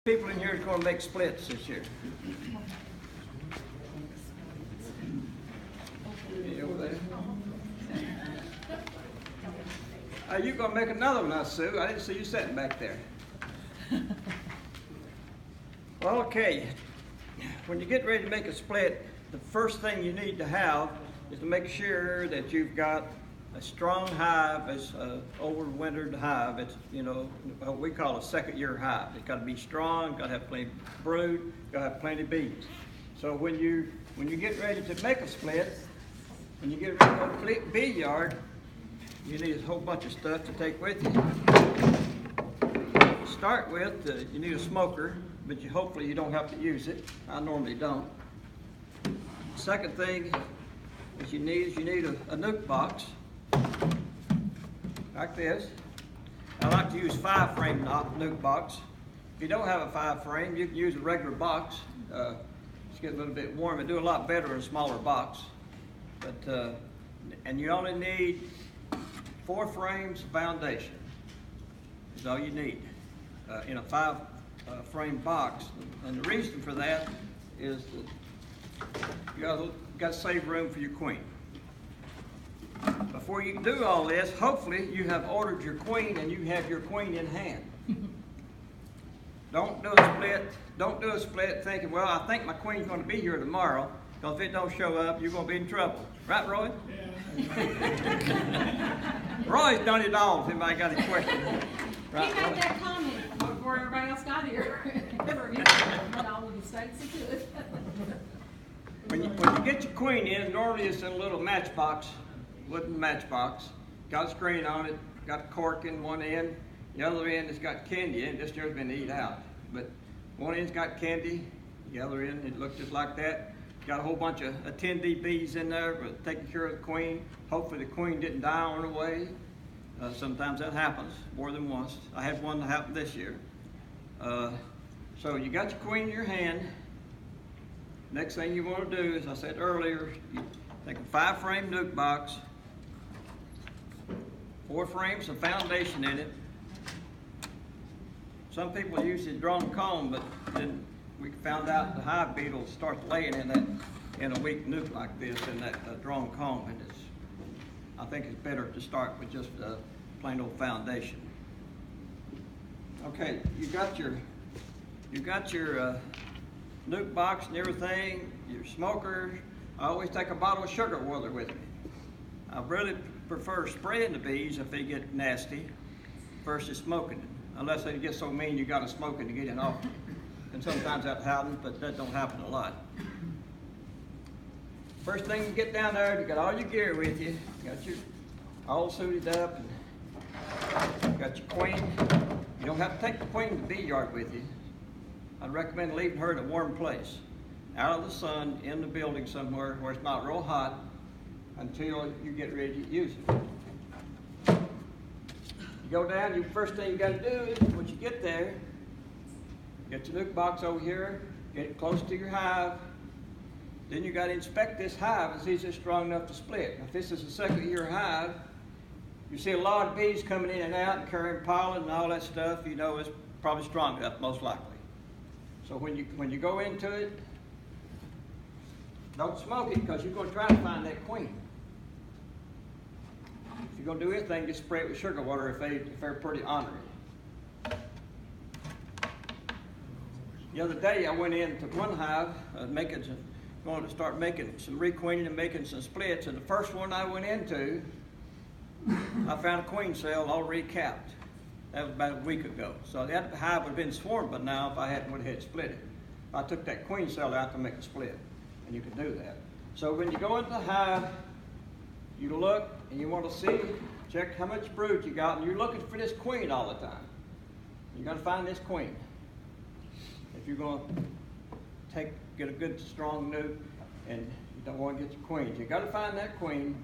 people in here is going to make splits this year? You over there? Are you going to make another one, Sue? I didn't see you sitting back there. Well, okay. When you get ready to make a split, the first thing you need to have is to make sure that you've got a strong hive, as overwintered hive. It's, you know, what we call a second-year hive. It's got to be strong, got to have plenty of brood, got to have plenty of bees. So when you get ready to make a split, when you get ready to go to the bee yard, you need a whole bunch of stuff to take with you. To start with, you need a smoker, but hopefully you don't have to use it. I normally don't. Second thing that you need a nuke box, like this. I like to use 5-frame nuke box. If you don't have a 5-frame, you can use a regular box. Just get a little bit warm. It do a lot better in a smaller box. But and you only need 4 frames of foundation. Is all you need in a 5-frame box. And the reason for that is that you got to save room for your queen. Before you can do all this, hopefully you have ordered your queen and you have your queen in hand. Don't do a split thinking, well, I think my queen's going to be here tomorrow, because if it don't show up, you're going to be in trouble. Right, Roy? Yeah. Roy's done it all, if anybody got any questions. Right, he made Roy? that comment before everybody else got here. But all the mistakes he could. When you get your queen in, normally it's in a little matchbox, wooden matchbox. Got a screen on it, got a cork in one end. The other end has got candy in it. This year's been eaten out. But one end's got candy, the other end, it looks just like that. Got a whole bunch of attendee bees in there, but taking care of the queen. Hopefully the queen didn't die on her way. Sometimes that happens, more than once. I had one that happened this year. So you got your queen in your hand. Next thing you want to do, as I said earlier, you take a 5-frame nuke box, 4 frames of foundation in it. Some people use the drawn comb, but then we found out the hive beetles start laying in a weak nuke like this in that drawn comb, and I think it's better to start with just plain old foundation. Okay, you got your nuke box and everything, your smoker. I always take a bottle of sugar water with me. I really prefer spraying the bees if they get nasty versus smoking them, unless they get so mean you got to smoke it to get it off. And sometimes that happens, but that don't happen a lot. First thing you get down there, you got all your gear with you. You got your all suited up, and you got your queen. You don't have to take the queen to the bee yard with you. I'd recommend leaving her in a warm place, out of the sun, in the building somewhere where it's not real hot, until you get ready to use it. You go down, first thing you got to do is, once you get there, get your nuke box over here, get it close to your hive. Then you got to inspect this hive and see if it's strong enough to split. Now, if this is a 2nd-year hive, you see a lot of bees coming in and out and carrying pollen and all that stuff, you know it's probably strong enough, most likely. So when you go into it, don't smoke it, because you're going to try to find that queen. If you're going to do anything, just spray it with sugar water if they're pretty ornery. The other day I went into one hive, going to start making some requeening and making some splits, and the first one I went into, I found a queen cell already capped. That was about a week ago. So that hive would have been swarmed by now if I hadn't went ahead and split it. I took that queen cell out to make a split, and you can do that. So when you go into the hive, you look and you want to check how much brood you got, and you're looking for this queen all the time. You got to find this queen. If you're going to get a good strong nuke and you don't want to get your queens, you got to find that queen.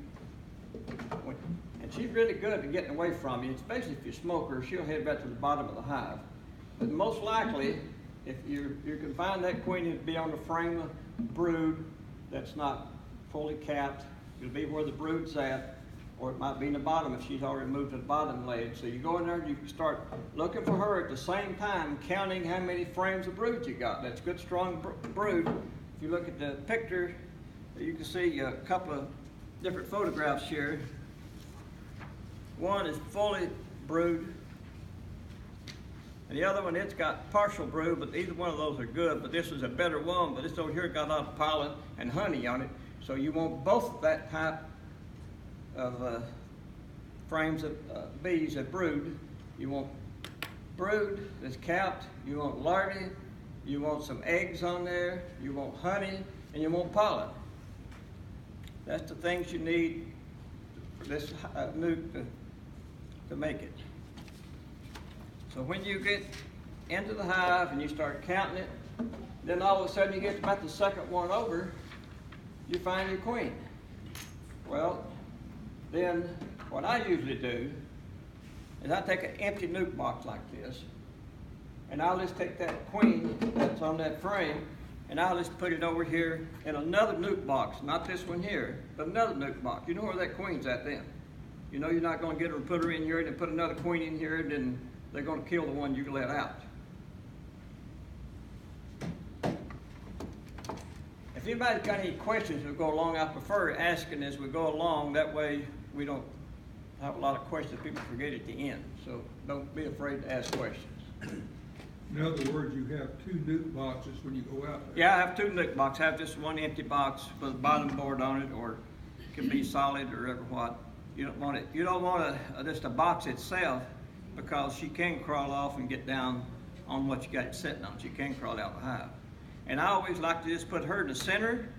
And she's really good at getting away from you, especially if you smoke her. She'll head back to the bottom of the hive. But most likely, if you can find that queen, it'll be on the frame of brood that's not fully capped. It'll be where the brood's at. or it might be in the bottom if she's already moved to the bottom leg. So you go in there and you can start looking for her at the same time, counting how many frames of brood you got. That's good, strong brood. If you look at the picture, you can see a couple of different photographs here. One is fully brood, and the other one, it's got partial brood, but either one of those are good. But this is a better one, but this over here got a lot of pollen and honey on it. So you want both that type of frames of bees that brood. You want brood that's capped, you want larvae, you want some eggs on there, you want honey, and you want pollen. That's the things you need for this nuke to make it. So when you get into the hive and you start counting it, then all of a sudden you get about the second one over, you find your queen. Well, then what I usually do is I take an empty nuke box like this, and I'll just take that queen that's on that frame, and I'll just put it over here in another nuke box, not this one here, but another nuke box. You know where that queen's at then. You know you're not going to get her and put her in here and then put another queen in here, and then they're going to kill the one you let out. If anybody's got any questions as we go along, I prefer asking as we go along. That way we don't have a lot of questions people forget at the end. So don't be afraid to ask questions. In other words, you have two nuke boxes when you go out there. Yeah, I have two nuke boxes. I have just one empty box with a bottom board on it, or it can be solid or ever what. You don't want it. You don't want just a box itself, because she can crawl off and get down on what you got it sitting on. She can crawl out the hive. And I always like to just put her in the center.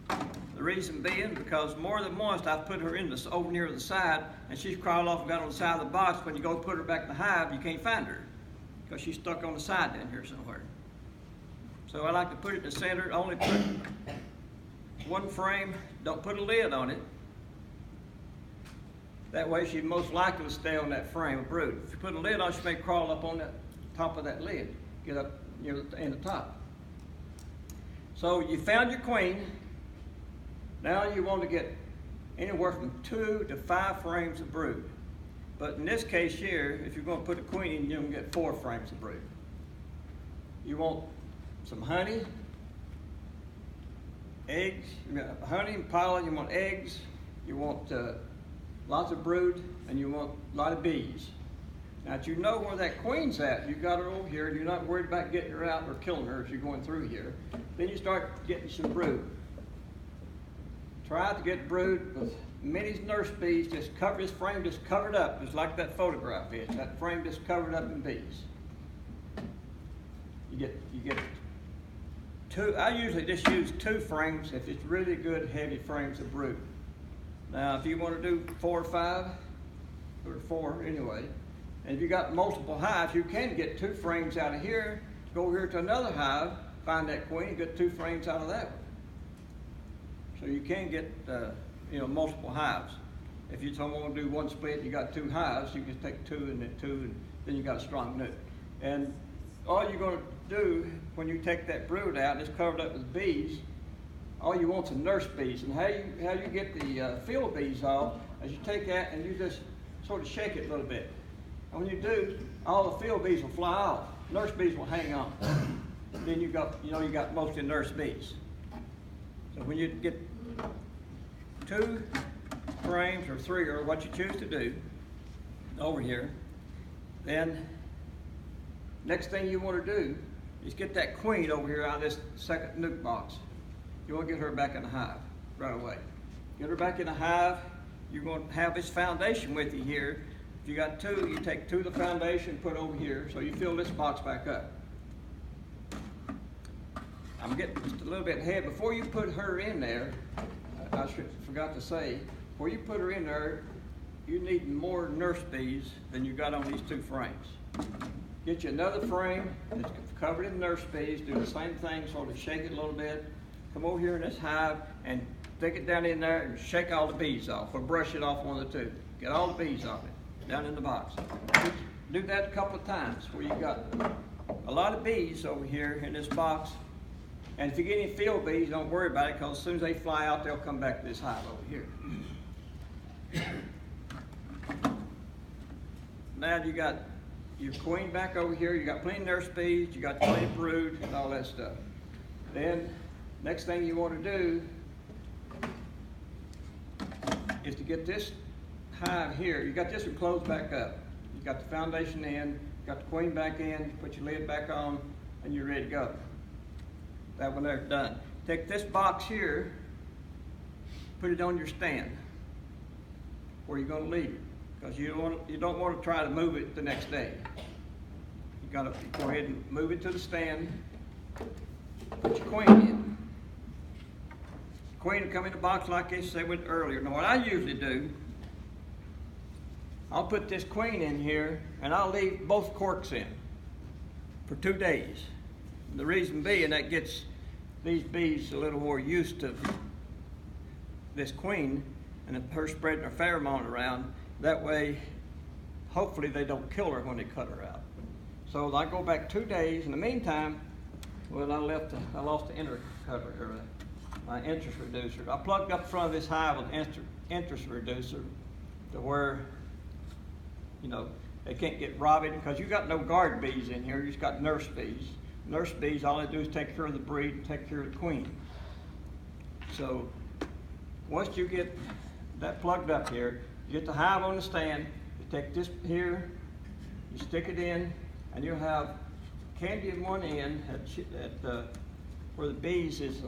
The reason being, because more than once I've put her in this over near the side, and she's crawled off and got on the side of the box. When you go put her back in the hive, you can't find her, because she's stuck on the side down here somewhere. So I like to put it in the center. Only put one frame. Don't put a lid on it. That way she's most likely to stay on that frame of brood. If you put a lid on, she may crawl up on the top of that lid, get up near in the top. So you found your queen. Now you want to get anywhere from 2 to 5 frames of brood. But in this case here, if you're going to put a queen in, you're going to get 4 frames of brood. You want some honey, eggs, honey and pollen, you want eggs, you want lots of brood, and you want a lot of bees. Now that you know where that queen's at, you got her over here, and you're not worried about getting her out or killing her as you're going through here. Then you start getting some brood. Try to get brood with many nurse bees. Just cover this frame, just covered up, just like that photograph is. That frame just covered up in bees. You get 2. I usually just use 2 frames if it's really good heavy frames of brood. Now, if you want to do 4 or 5, or 4 anyway, and if you got multiple hives, you can get 2 frames out of here, go over here to another hive, find that queen, and get 2 frames out of that one. So you can get multiple hives. If you don't want to do one split, you got 2 hives, you can take 2 and then 2, and then you got a strong nuke. And all you're going to do when you take that brood out, it's covered up with bees. All you want is nurse bees, and how you get the field bees off is you take that and you just sort of shake it a little bit. And when you do, all the field bees will fly off. Nurse bees will hang on. Then you got mostly nurse bees. So when you get 2 frames or 3 or what you choose to do over here, then next thing you want to do is get that queen over here out of this second nuke box. You want to get her back in the hive right away. Get her back in the hive. You're going to have this foundation with you here. If you got 2, you take 2 of the foundation, put over here, so you fill this box back up. I'm getting just a little bit ahead. Before you put her in there, I forgot to say, before you put her in there, you need more nurse bees than you got on these 2 frames. Get you another frame that's covered in nurse bees. Do the same thing, sort of shake it a little bit. Come over here in this hive and stick it down in there and shake all the bees off, or brush it off one of the 2. Get all the bees off it, down in the box. Do that a couple of times where you got a lot of bees over here in this box. And if you get any field bees, don't worry about it, because as soon as they fly out, they'll come back to this hive over here. Now you got your queen back over here, you got plenty of nurse bees, you got plenty of brood and all that stuff. Then, next thing you want to do is to get this hive here. You got this one closed back up. You got the foundation in, got the queen back in, put your lid back on, and you're ready to go. That one there's done. Take this box here, put it on your stand where you're going to leave it, because you don't want to try to move it the next day. You got to go ahead and move it to the stand. Put your queen in. Queen will come in a box like this I went earlier. Now what I usually do, I'll put this queen in here and I'll leave both corks in for 2 days. The reason being that gets these bees a little more used to this queen and her spreading her pheromone around. That way, hopefully they don't kill her when they cut her out. So I go back 2 days. In the meantime, well, I lost the intercover, or my interest reducer. I plugged up the front of this hive with interest reducer to where, you know, they can't get robbed, because you got no guard bees in here. You just got nurse bees. Nurse bees, all they do is take care of the breed and take care of the queen. So once you get that plugged up here, you get the hive on the stand, you take this here, you stick it in, and you'll have candy in one end where the bees has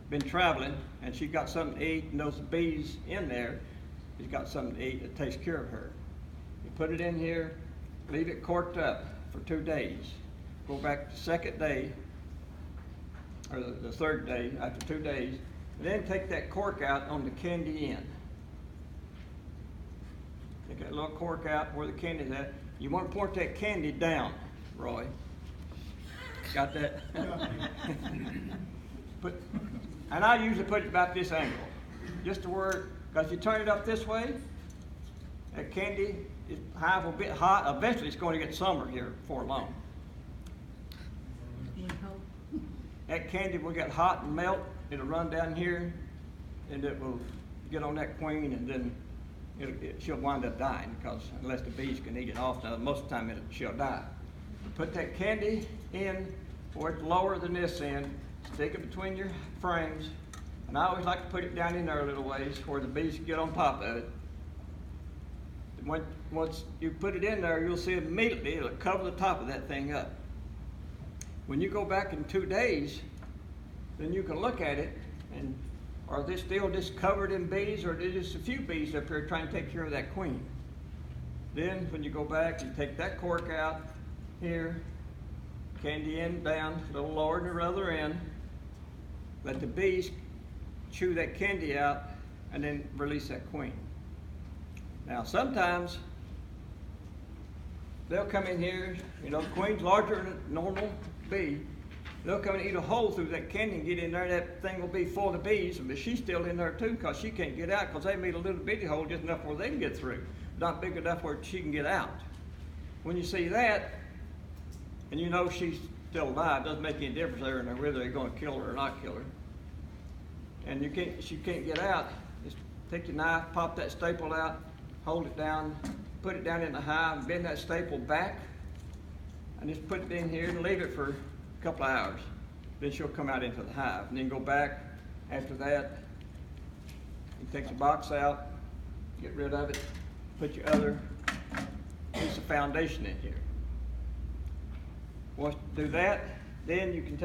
been traveling, and she's got something to eat, and those bees in there, she's got something to eat that takes care of her. You put it in here, leave it corked up for 2 days. Go back the second day, or the third day, after 2 days, and then take that cork out on the candy end. Take that little cork out where the candy's at. You want to point that candy down, Roy. Got that? And I usually put it about this angle, just to where, because you turn it up this way, that candy, hive will get hot. Eventually it's going to get summer here before long. That candy will get hot and melt. It'll run down here, and it will get on that queen, and then she'll wind up dying, because unless the bees can eat it off, now most of the time she'll die. Put that candy in where it's lower than this end, stick it between your frames, and I always like to put it down in there a little ways where the bees can get on top of it. Once you put it in there, you'll see immediately it'll cover the top of that thing up. When you go back in 2 days, then you can look at it, and are they still just covered in bees, or are there just a few bees up here trying to take care of that queen? Then when you go back, you take that cork out here, candy end down, a little lower than the other end, let the bees chew that candy out, and then release that queen. Now sometimes they'll come in here, you know, the queen's larger than a normal bee. They'll come and eat a hole through that candy and get in there. That thing will be full of bees, but she's still in there too, because she can't get out, because they made a little bitty hole just enough where they can get through, not big enough where she can get out. When you see that, and you know she's still alive, doesn't make any difference there, and whether they're going to kill her or not kill her. And she can't get out. Just take your knife, pop that staple out, hold it down, put it down in the hive, bend that staple back, and just put it in here and leave it for a couple of hours. Then she'll come out into the hive. And then go back after that. You take the box out, get rid of it, put your other piece of foundation in here. Once you do that, then you can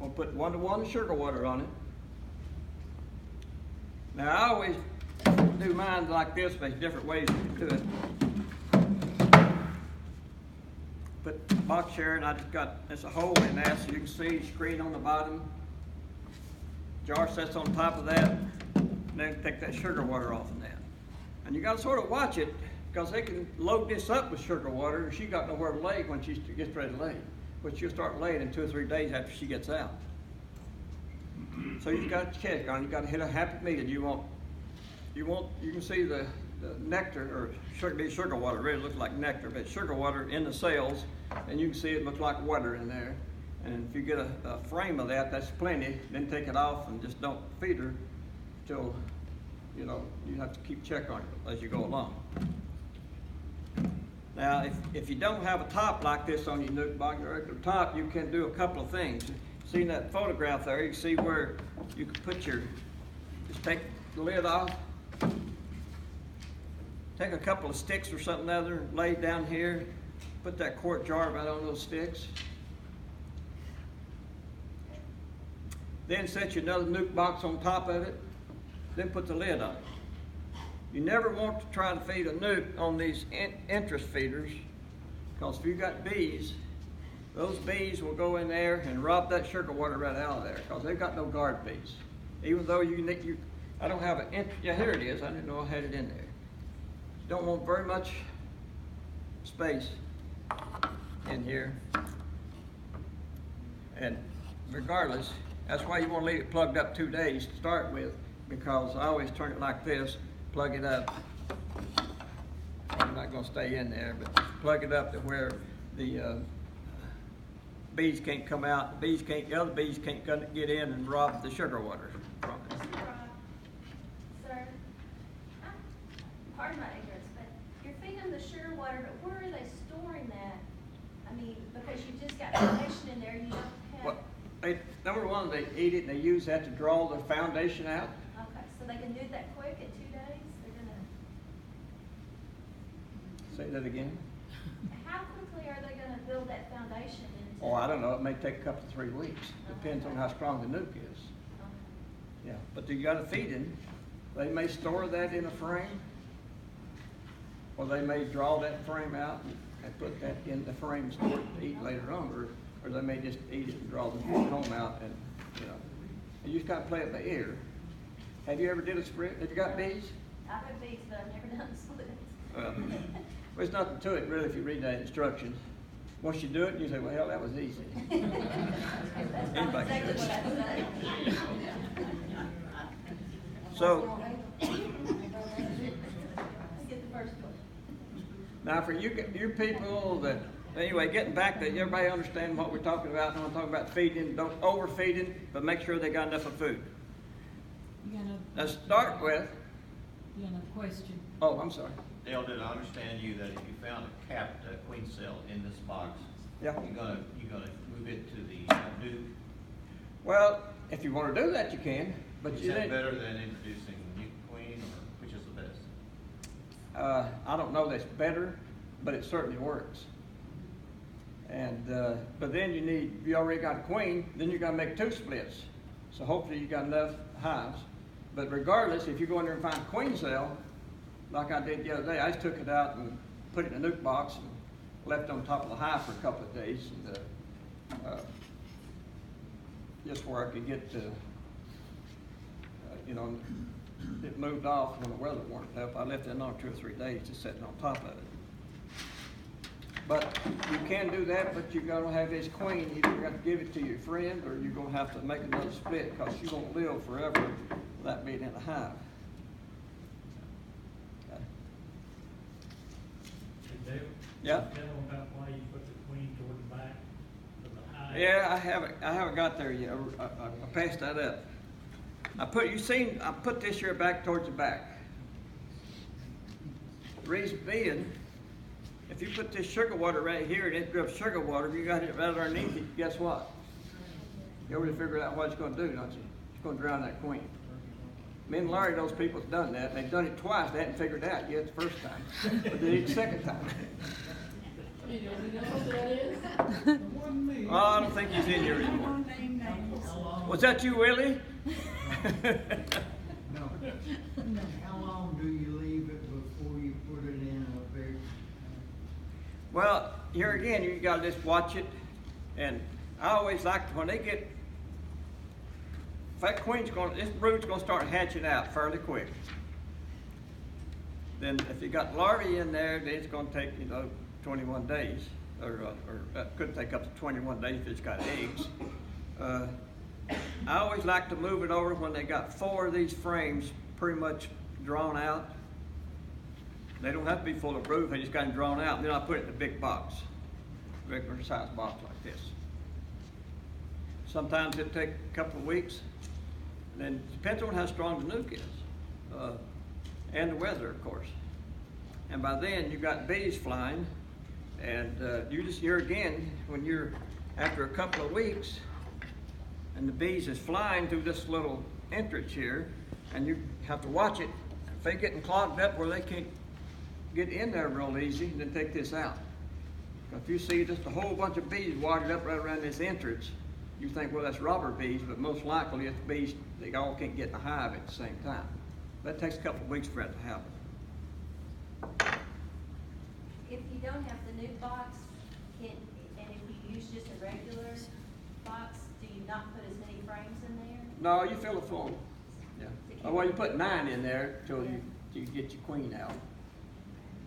we'll put 1-to-1 sugar water on it. Now I always do mine like this, but there's different ways you can do it. Put the box here, and there's a hole in there, so you can see the screen on the bottom. Jar sets on top of that, and then take that sugar water off of that. And you got to sort of watch it, because they can load this up with sugar water, and she got nowhere to lay when she gets ready to lay. But she'll start laying in 2 or 3 days after she gets out. So you got to check on it. You got to hit a happy medium. You can see the nectar, or sugar water. It really looks like nectar, but sugar water in the cells, and you can see it looks like water in there. And if you get a frame of that, that's plenty. Then take it off and just don't feed her till you know, you have to keep check on it as you go along. Now, if you don't have a top like this on your nuke box, your regular top, you can do a couple of things. See in that photograph there, you can see where you can put your, just take the lid off, take a couple of sticks or something other, lay it down here, put that quart jar right on those sticks. Then set you another nuke box on top of it, then put the lid on it. You never want to try to feed a nuke on these interest feeders, because if you've got bees, those bees will go in there and rob that sugar water right out of there, because they've got no guard bees. Even though I don't have yeah, here it is, I didn't know I had it in there. Don't want very much space in here. And regardless, that's why you want to leave it plugged up 2 days to start with, because I always turn it like this, plug it up. I'm not going to stay in there, but plug it up to where the bees can't come out. The other bees can't get in and rob the sugar water from it. Sir, pardon my ignorance, but you're feeding them the sugar water, but where are they storing that? I mean, because you just got foundation in there, you don't have. Well, number one, they eat it and they use that to draw the foundation out. Okay, so they can do that quick in 2 days? They're Say that again. how quickly are they gonna build that foundation into? Oh, I don't know. It may take a couple of 3 weeks. Depends on how strong the nuke is. Okay. Yeah, but you gotta feed them. They may store that in a frame, or they may draw that frame out and put that in the frame store to eat later on, or they may just eat it and draw the home out, and you know, you just gotta play it by ear. Have you ever did a split? Have you got bees? I've had bees, but I've never done splits. Well, there's nothing to it really if you read the instructions. Once you do it, you say, well, hell, that was easy. That's not Anybody exactly can. what I say. So, Let's get the first one. now for you people that, anyway, getting back to everybody understanding what we're talking about, and I'm talking about feeding, don't overfeed them, but make sure they got enough of food. You got Now start with, a question? oh, I'm sorry. Dale, did I understand you that if you found a capped queen cell in this box, Yeah. you're gonna move it to the nuke? Well, if you want to do that, you can, but Is you that need, better than introducing nuke queen, or which is the best? I don't know that's better, but it certainly works. And, but then if you already got a queen, then you got to make 2 splits. So hopefully you got enough hives. But regardless, if you go in there and find a queen cell, like I did the other day, I just took it out and put it in a nuke box and left it on top of the hive for a couple of days. And, just where I could get to, you know, it moved off when the weather warmed up. I left it on 2 or 3 days just sitting on top of it. But you can do that, but you're gonna have this queen, you're gonna have to give it to your friend, or you're gonna have to make another split, because she won't live forever without being in a hive. Okay. Hey, Dale? Yeah? Tell them about why you put the queen toward the back of the hive. Yeah, I haven't got there yet. I passed that up. I put this here back towards the back. The reason being, if you put this sugar water right here and it drips sugar water, you got it right underneath it, guess what? You already figured out what it's gonna do, don't you? It's gonna drown that queen. Me and Larry, those people have done that. They've done it twice. They hadn't figured it out yet the first time, but they did it the second time. Oh, I don't think he's in here anymore. Was that you, Willie? No. How long do you leave it before you put it in a big? Well, here again, you gotta just watch it, and I always like when they get, if that queen's this brood's gonna start hatching out fairly quick. Then if you got larvae in there, then it's gonna take, 21 days, or could take up to 21 days if it's got eggs. I always like to move it over when they got 4 of these frames pretty much drawn out. They don't have to be full of brood, they just got them drawn out, and then I put it in a big box, regular size box like this. Sometimes it'll take a couple of weeks, and then it depends on how strong the nuke is. and the weather, of course. And by then, you got bees flying, and you just hear again, when you're, after a couple of weeks, and the bees is flying through this little entrance here, and you have to watch it. If they getting clogged up where they can't get in there real easy, then take this out. If you see just a whole bunch of bees wadded up right around this entrance, you think, well, that's robber bees, but most likely it's bees, they all can't get in the hive at the same time. That takes a couple of weeks for that to happen. If you don't have the new box, and if you use just a regular box, do you not put as many frames in there? No, you fill it full. Yeah. Oh, well, you put 9 in there till you get your queen out.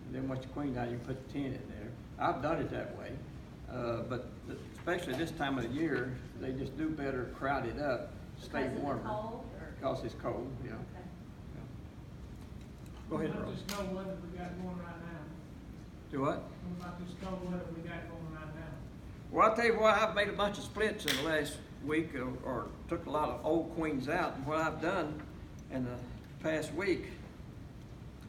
And then once your queen out, you put 10 in there. I've done it that way, but especially this time of the year, they just do better crowded up, stay Because of the warmer. cold, or? Because it's cold, yeah. Okay. Go ahead, What about Rose. this cold weather we got going right now? Do what? What about this cold weather we got going right now? Well, I'll tell you what, I've made a bunch of splits in the last week, or took a lot of old queens out, and what I've done in the past week,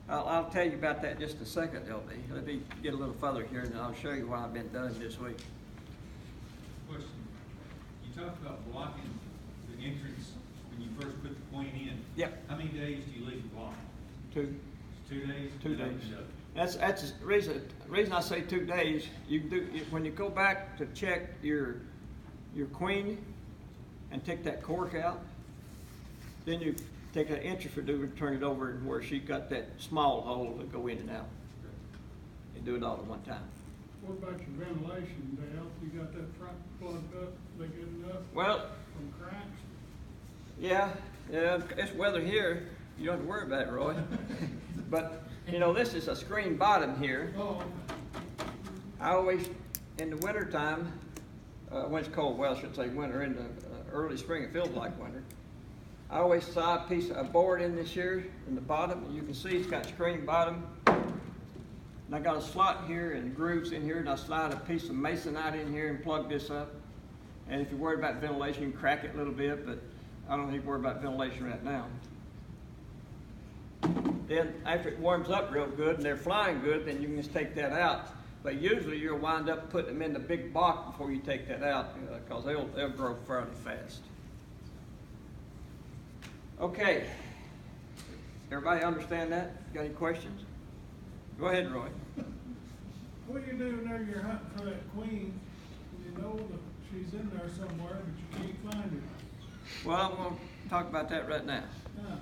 I'll tell you about that in just a second, LB. Let me get a little further here, and then I'll show you what I've been doing this week. Question, you talked about blocking the entrance when you first put the queen in. Yep. How many days do you leave it blocked? 2 2 days? 2 Then days. open it up? That's the reason I say 2 days. You do, when you go back to check your queen and take that cork out, then you take an intrafidor and turn it over where she got that small hole to go in and out. And do it all at one time. What about your ventilation, Dale? You got that front plugged up, they good enough Well, from cracks? yeah, it's weather here. You don't have to worry about it, Roy. But, you know, this is a screen bottom here. Oh, I always, in the winter time, when it's cold, well, I should say winter, in the early spring, it feels like winter. I always slide a board in this here, in the bottom, and you can see it's got screen bottom. And I got a slot here and grooves in here, and I slide a piece of masonite in here and plug this up. And if you're worried about ventilation, you can crack it a little bit, but I don't need to worry about ventilation right now. Then after it warms up real good and they're flying good, then you can just take that out. But usually you'll wind up putting them in the big box before you take that out, because they'll grow fairly fast. Okay, everybody understand that? Got any questions? Go ahead, Roy. What do you do whenever you're hunting for that queen? You know that she's in there somewhere, but you can't find her. Well, I'm going to talk about that right now. Huh.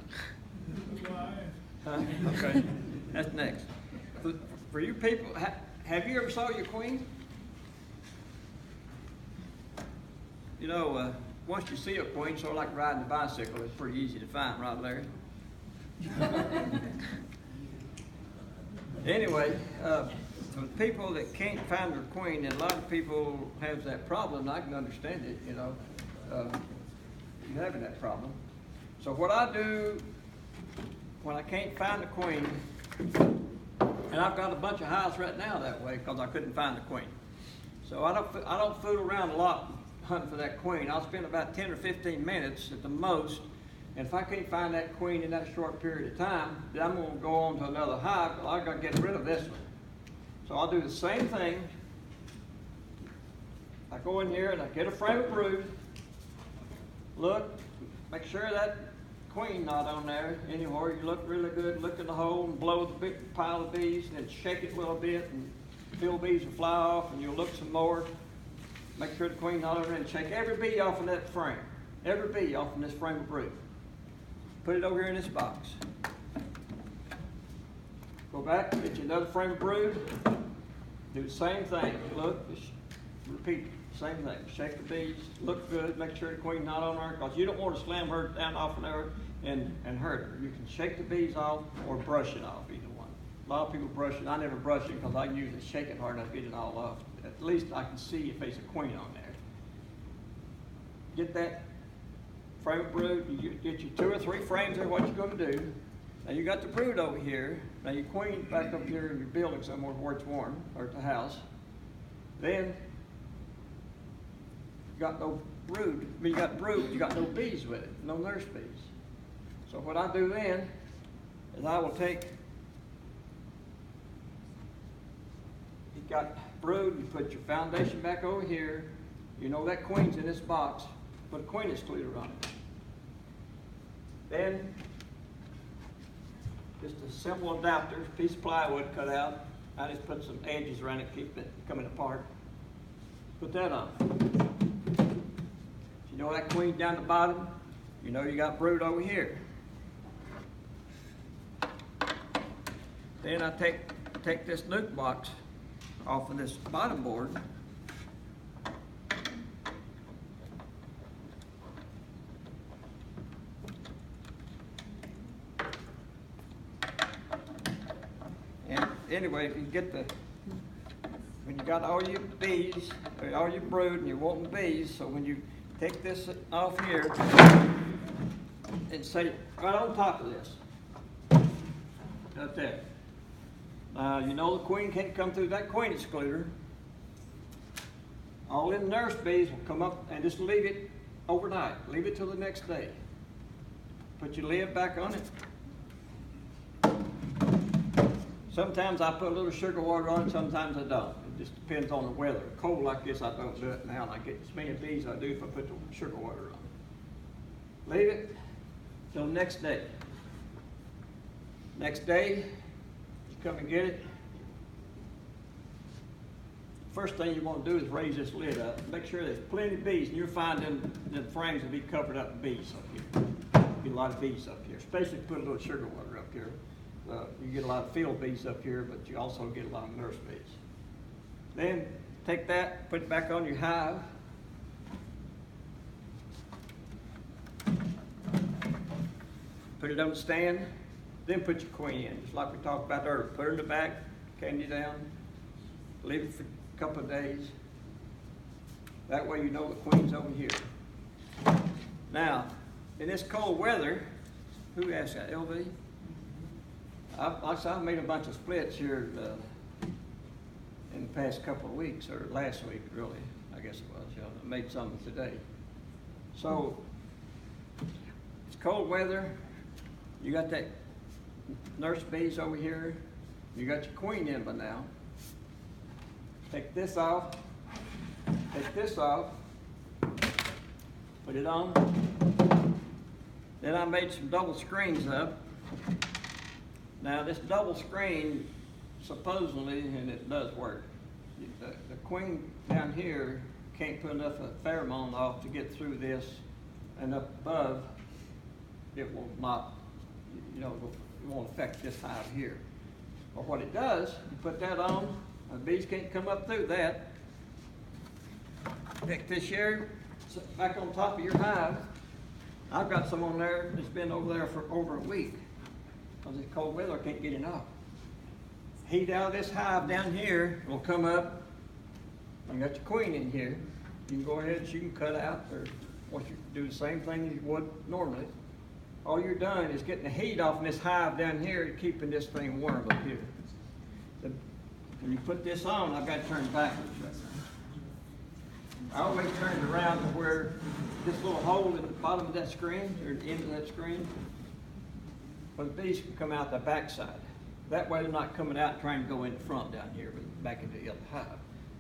That's why I asked. Huh? Okay, that's next. For you people, have you ever saw your queen? You know, once you see a queen, sort of like riding a bicycle, it's pretty easy to find, right, Larry? Anyway, for the people that can't find their queen, and a lot of people have that problem, and I can understand it, you know, you having that problem. So what I do when I can't find the queen, and I've got a bunch of hives right now that way because I couldn't find the queen. So I don't fool around a lot hunting for that queen. I'll spend about 10 or 15 minutes at the most, and if I can't find that queen in that short period of time, then I'm going to go on to another hive. Well, I got to get rid of this one. So I'll do the same thing. I go in here and I get a frame of brood, look, make sure that queen not on there anymore. You look really good, look in the hole and blow the big pile of bees, and then shake it a little bit, and fill bees will fly off, and you'll look some more. Make sure the queen not on there, and shake every bee off in that frame. Every bee off in this frame of brood. Put it over here in this box. Go back, get you another frame of brood. Do the same thing. Look, just repeat same thing. Shake the bees, look good, make sure the queen's not on her, because you don't want to slam her down off of there and hurt her. You can shake the bees off or brush it off, either one. A lot of people brush it. I never brush it because I usually shake it hard enough to get it all off. At least I can see if there's a queen on there. Get that frame of brood, you get your 2 or 3 frames there, what you're going to do. Now you got the brood over here. Now your queen back up here in your building somewhere where it's warm, or at the house. Then you got no brood. I mean, you got brood, you got no bees with it, no nurse bees. So what I do then, is I will take, you got brood, you put your foundation back over here. You know that queen's in this box, put a queen excluder on it. Then, just a simple adapter, piece of plywood cut out. I just put some edges around it, keep it coming apart. Put that on. You know that queen down the bottom? You know you got brood over here. Then I take this nuke box off of this bottom board. And anyway, if you get when you got all your bees, or all your brood, and you're wanting bees, so when you take this off here and set it right on top of this, right there. You know the queen can't come through that queen excluder. All them nurse bees will come up and just leave it overnight. Leave it till the next day. Put your lid back on it. Sometimes I put a little sugar water on it, sometimes I don't. It just depends on the weather. Cold like this, I don't do it now, and I get as many bees as I do if I put the sugar water on it. Leave it till the next day. Next day, you come and get it. First thing you want to do is raise this lid up. Make sure there's plenty of bees, and you'll find them frames will be covered up with bees up here. Be a lot of bees up here, especially if you put a little sugar water up here. You get a lot of field bees up here, but you also get a lot of nurse bees. Then take that, put it back on your hive. Put it on the stand, then put your queen in, just like we talked about earlier. Put her in the back, candy down, leave it for a couple of days. That way you know the queen's over here. Now, in this cold weather, who asked that, LV? I made a bunch of splits here in the past couple of weeks, or last week really, I guess it was. I made some today. So, it's cold weather. You got that nurse bees over here. You got your queen in by now. Take this off. Take this off. Put it on. Then I made some double screens up. Now this double screen, supposedly, and it does work, the queen down here can't put enough pheromone off to get through this, and up above, it will not, it won't affect this hive here. But what it does, you put that on, the bees can't come up through that. Take this here, back on top of your hive. I've got some on there that's been over there for over a week. Because it's cold weather, I can't get it off. Heat out of this hive down here will come up. You got your queen in here. You can go ahead, you can cut out, or what you do the same thing as you would normally. All you're doing is getting the heat off in this hive down here and keeping this thing warm up here. When you put this on, I've got to turn it backwards. I always turn it around to where this little hole in the bottom of that screen, or the end of that screen, but the bees can come out the back side. That way they're not coming out trying to go in the front down here, but back into the other hive.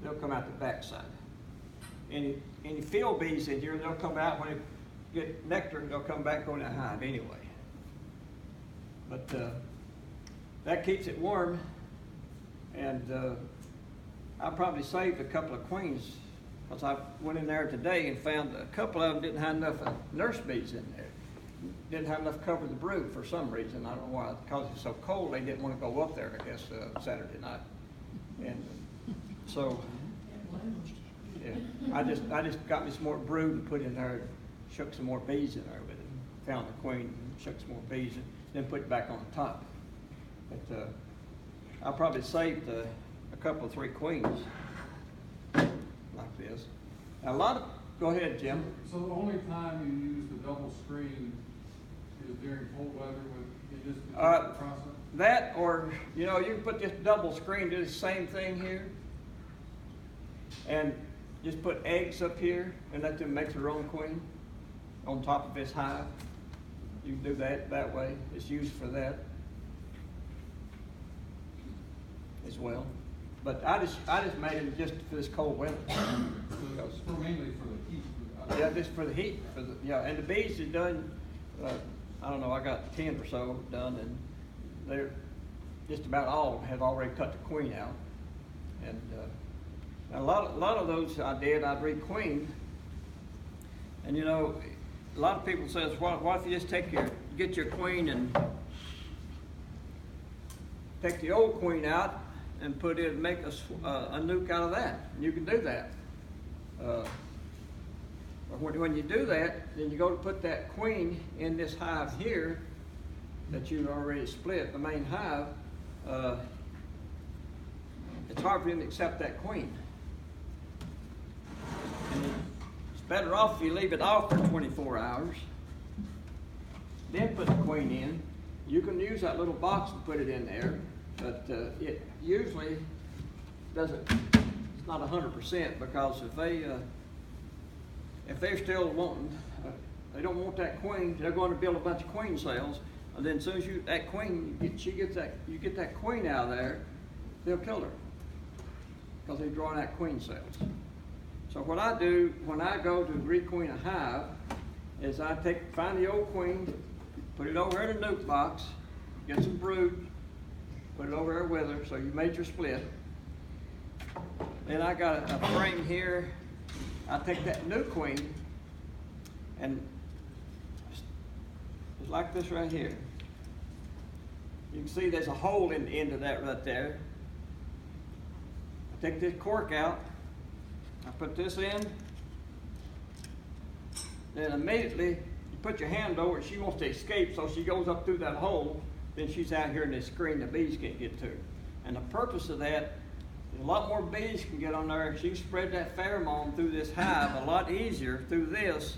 They'll come out the back side. Any field bees in here, they'll come out when they get nectar, they'll come back on the hive anyway. But that keeps it warm, and I probably saved a couple of queens, because I went in there today and found a couple of them didn't have enough nurse bees in there. Didn't have enough cover the brood for some reason. I don't know why. Because it's so cold, they didn't want to go up there, I guess, Saturday night. And so, yeah, I just got me some more brood and put in there, shook some more bees in there with it. Found the queen, shook some more bees, and then put it back on the top. But I probably saved a couple of 3 queens like this. Now, go ahead, Jim. So the only time you use the double screen is during cold weather when you just the process? That, or, you can put this double screen, do the same thing here, and just put eggs up here and let them make their own queen on top of this hive. You can do that way. It's used for that. as well. But I just made them just for this cold weather. Because- For mainly for the heat. Yeah, just for the heat, and the bees are done, I don't know, I got 10 or so done, and they're, just about all have already cut the queen out. And, a lot of those I'd requeened, and you know, a lot of people says, what if you just get your queen and take the old queen out and make a nuke out of that? And you can do that. When you do that, then you go to put that queen in this hive here that you've already split, the main hive. It's hard for them to accept that queen. And it's better off if you leave it off for 24 hours, then put the queen in. You can use that little box and put it in there, but it usually doesn't, it's not 100%, because if they're still wanting, they don't want that queen, they're going to build a bunch of queen cells, and then as soon as you get that queen out of there, they'll kill her, because they're drawing out queen cells. So what I do when I go to requeen a hive is I find the old queen, put it over in a nuke box, get some brood, put it over there with her, so you made your split. Then I got a frame here. I take that new queen, and it's like this right here. You can see there's a hole in the end of that right there. I take this cork out, I put this in, then immediately you put your hand over it. She wants to escape, so she goes up through that hole, then she's out here in this screen the bees can't get to. And the purpose of that, a lot more bees can get on there. She can spread that pheromone through this hive a lot easier through this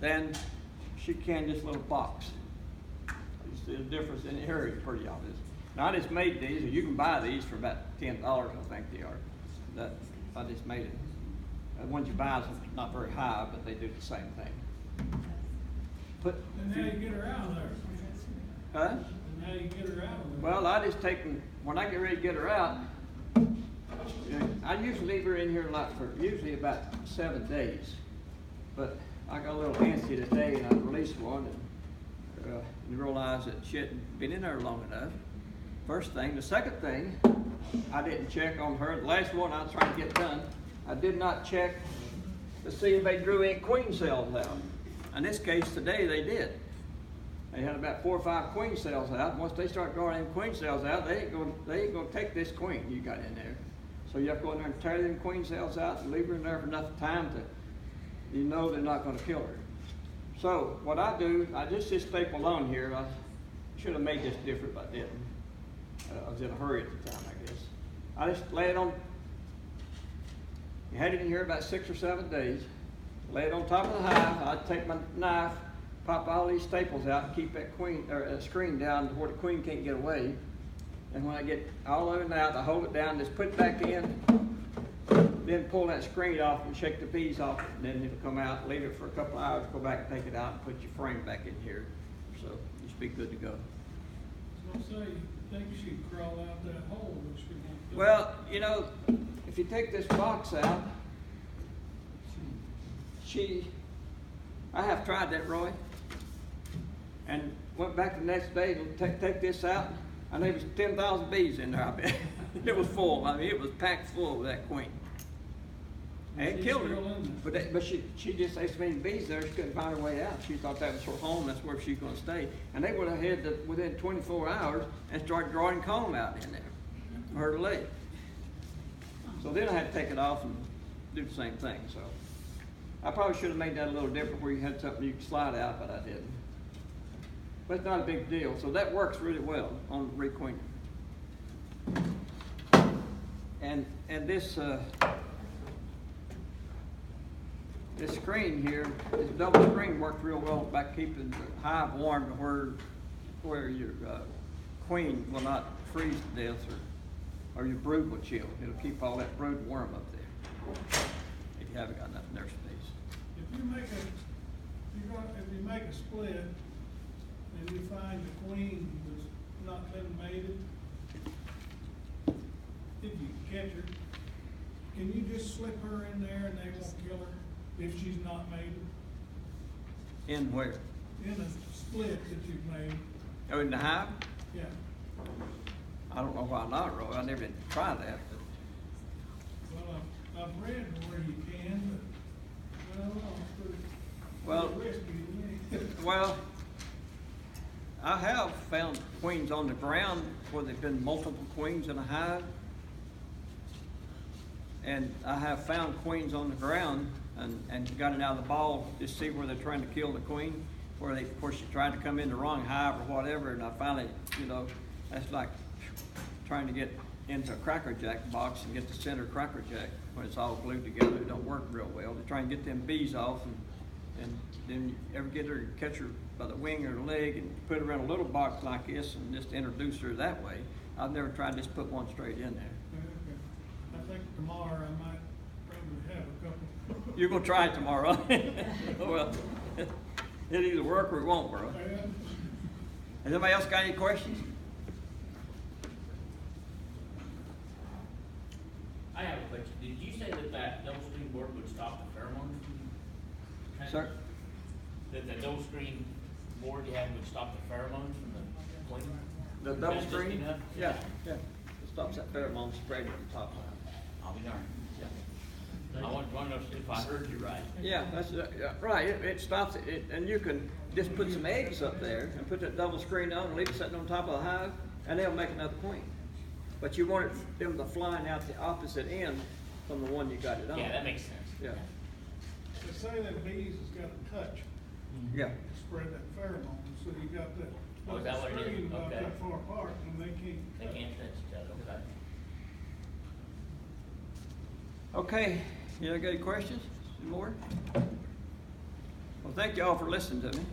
than she can this little box. You see the difference in here is pretty obvious. Now I just made these, and you can buy these for about $10, I think they are. I just made it. The ones you buy is not very high, but they do the same thing. And how you get her out of there? Huh? And how you get her out of there? Well, I just take them, when I get ready to get her out, I usually leave her in here for usually about 7 days. But I got a little antsy today, and I released one and realized that she hadn't been in there long enough. First thing. The second thing, I didn't check on her. The last one I was trying to get done, I did not check to see if they drew any queen cells out. In this case today, they did. They had about 4 or 5 queen cells out. Once they start drawing them queen cells out, they ain't gonna take this queen you got in there. So you have to go in there and tear them queen cells out and leave her in there for enough time to, you know, they're not gonna kill her. So what I do, I just staple on here. I should have made this different, but I didn't. I was in a hurry at the time, I guess. I just lay it on. You had it in here about 6 or 7 days. Lay it on top of the hive. I'd take my knife, pop all these staples out, and keep that queen or screen down to where the queen can't get away. And when I get all of it out, I hold it down, just put it back in, then pull that screen off and shake the bees off, and then it'll come out. Leave it for a couple of hours, go back and take it out, and put your frame back in here. So you should be good to go. I was gonna say, you think she'd crawl out that hole, but she won't do it. Well, you know, if you take this box out, I have tried that, Roy, and went back the next day to take this out, and there was 10,000 bees in there, I bet. It was full. I mean, it was packed full with that queen. And it She's killed her. still in there. But she just had so many bees there, she couldn't find her way out. She thought that was her home, that's where she's gonna stay. And they went ahead within 24 hours and started drawing comb out in there for her to lay. So then I had to take it off and do the same thing, so. I probably should have made that a little different where you had something you could slide out, but I didn't. But it's not a big deal, so that works really well on requeening. And this this screen here, this double screen worked real well by keeping the hive warm to where your queen will not freeze to death or your brood will chill. It'll keep all that brood warm up there if you haven't got enough nurse space. If you make a split and you find the queen that's not been mated, catch her. Can you just slip her in there and they won't kill her if she's not mated? In where? In a split that you've made, Oh, in the hive? yeah. I don't know why not, Roy. I never did try that. Well, I've read where you can, but, well, it's pretty. Well- pretty risky to me. Well, I have found queens on the ground where there've been multiple queens in a hive. And I have found queens on the ground and got it out of the ball to see where they're trying to kill the queen, where they, of course, she tried to come in the wrong hive or whatever, and I finally, you know, that's like trying to get into a Cracker Jack box and get the center Cracker Jack when it's all glued together. It don't work real well. They try and get them bees off, and then you ever get her, catch her by the wing or the leg and put her in a little box like this and just introduce her that way. I've never tried to just put one straight in there. Okay. I think tomorrow I might probably have a couple. You're gonna try it tomorrow. Well, it'll either work or it won't, bro. Yeah. Has anybody else got any questions? I have a question. Did you say that double screen board would stop the pheromones from Sir? That the double screen board you had would stop the pheromones from the queen? The double That's just screen? enough? Yeah, yeah. It stops that pheromone spread at the top. I'll be darned. I want to know if I heard you right. Yeah, that's, yeah, right, it stops it, and you can just put some eggs up there and put that double screen on and leave it sitting on top of the hive, and they'll make another queen. But you want them to flying out the opposite end from the one you got it on. Yeah, that makes sense. Yeah, They say that bees has got a touch yeah. to spread that pheromone, so you got that. Oh, is that what it is? screen about Okay. that far apart, and they can't. They can't touch each other, okay? Okay, you got any questions? Any more? Well, thank you all for listening to me.